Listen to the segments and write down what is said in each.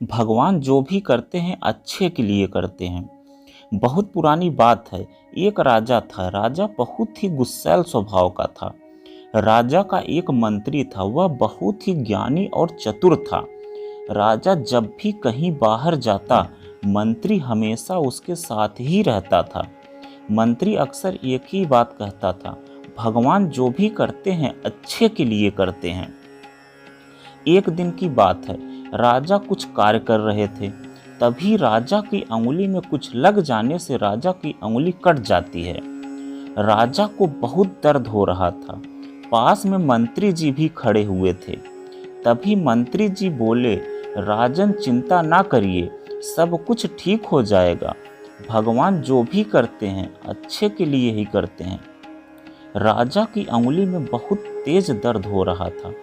भगवान जो भी करते हैं अच्छे के लिए करते हैं। बहुत पुरानी बात है, एक राजा था। राजा बहुत ही गुस्सैल स्वभाव का था। राजा का एक मंत्री था, वह बहुत ही ज्ञानी और चतुर था। राजा जब भी कहीं बाहर जाता, मंत्री हमेशा उसके साथ ही रहता था। मंत्री अक्सर एक ही बात कहता था, भगवान जो भी करते हैं अच्छे के लिए करते हैं। एक दिन की बात है, राजा कुछ कार्य कर रहे थे। तभी राजा की अंगुली में कुछ लग जाने से राजा की अंगुली कट जाती है। राजा को बहुत दर्द हो रहा था। पास में मंत्री जी भी खड़े हुए थे। तभी मंत्री जी बोले, राजन चिंता ना करिए, सब कुछ ठीक हो जाएगा। भगवान जो भी करते हैं अच्छे के लिए ही करते हैं। राजा की अंगुली में बहुत तेज दर्द हो रहा था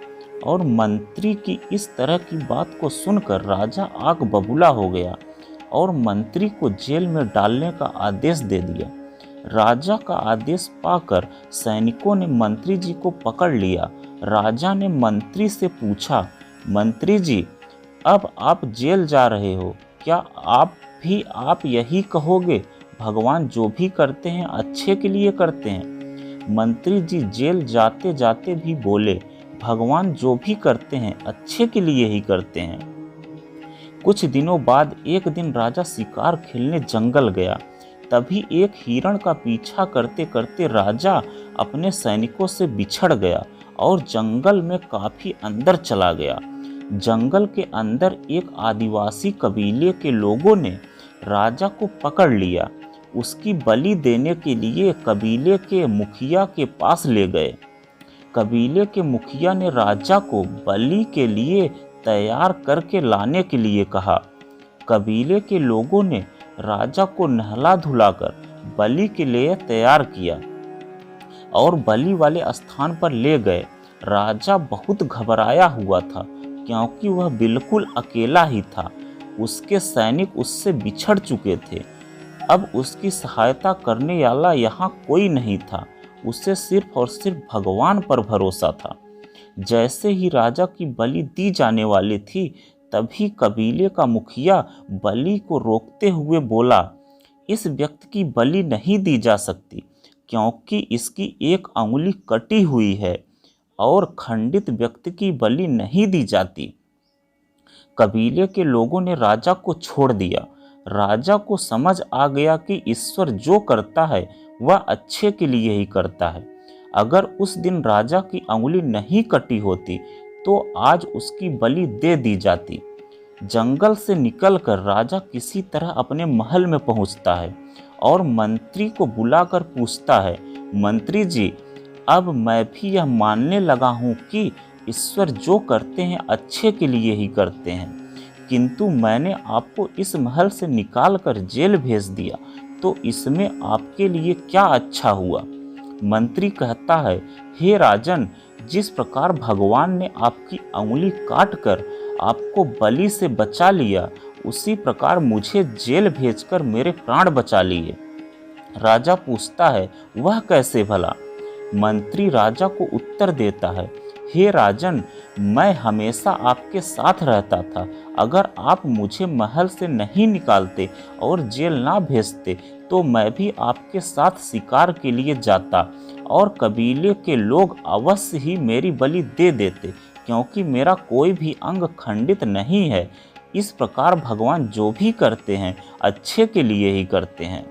और मंत्री की इस तरह की बात को सुनकर राजा आग बबूला हो गया और मंत्री को जेल में डालने का आदेश दे दिया। राजा का आदेश पाकर सैनिकों ने मंत्री जी को पकड़ लिया। राजा ने मंत्री से पूछा, मंत्री जी, अब आप जेल जा रहे हो, क्या आप यही कहोगे, भगवान जो भी करते हैं अच्छे के लिए करते हैं? मंत्री जी जेल जाते जाते भी बोले, भगवान जो भी करते हैं अच्छे के लिए ही करते हैं। कुछ दिनों बाद एक दिन राजा शिकार खेलने जंगल गया। तभी एक हिरण का पीछा करते करते राजा अपने सैनिकों से बिछड़ गया और जंगल में काफी अंदर चला गया। जंगल के अंदर एक आदिवासी कबीले के लोगों ने राजा को पकड़ लिया। उसकी बलि देने के लिए कबीले के मुखिया के पास ले गए। कबीले के मुखिया ने राजा को बलि के लिए तैयार करके लाने के लिए कहा। कबीले के लोगों ने राजा को नहला धुलाकर बलि के लिए तैयार किया और बलि वाले स्थान पर ले गए। राजा बहुत घबराया हुआ था क्योंकि वह बिल्कुल अकेला ही था। उसके सैनिक उससे बिछड़ चुके थे। अब उसकी सहायता करने वाला यहाँ कोई नहीं था। उसे सिर्फ और सिर्फ भगवान पर भरोसा था। जैसे ही राजा की बलि दी जाने वाली थी, तभी कबीले का मुखिया बलि को रोकते हुए बोला, इस व्यक्ति की बलि नहीं दी जा सकती क्योंकि इसकी एक अंगुली कटी हुई है और खंडित व्यक्ति की बलि नहीं दी जाती। कबीले के लोगों ने राजा को छोड़ दिया। राजा को समझ आ गया कि ईश्वर जो करता है वह अच्छे के लिए ही करता है। अगर उस दिन राजा की अंगुली नहीं कटी होती तो आज उसकी बलि दे दी जाती। जंगल से निकलकर राजा किसी तरह अपने महल में पहुंचता है और मंत्री को बुलाकर पूछता है, मंत्री जी, अब मैं भी यह मानने लगा हूँ कि ईश्वर जो करते हैं अच्छे के लिए ही करते हैं, किंतु मैंने आपको इस महल से निकाल कर जेल भेज दिया, तो इसमें आपके लिए क्या अच्छा हुआ? मंत्री कहता है, हे राजन, जिस प्रकार भगवान ने आपकी अंगुली काट कर आपको बलि से बचा लिया, उसी प्रकार मुझे जेल भेजकर मेरे प्राण बचा लिए। राजा पूछता है, वह कैसे भला? मंत्री राजा को उत्तर देता है, हे राजन, मैं हमेशा आपके साथ रहता था। अगर आप मुझे महल से नहीं निकालते और जेल ना भेजते तो मैं भी आपके साथ शिकार के लिए जाता और कबीले के लोग अवश्य ही मेरी बलि दे देते, क्योंकि मेरा कोई भी अंग खंडित नहीं है। इस प्रकार भगवान जो भी करते हैं अच्छे के लिए ही करते हैं।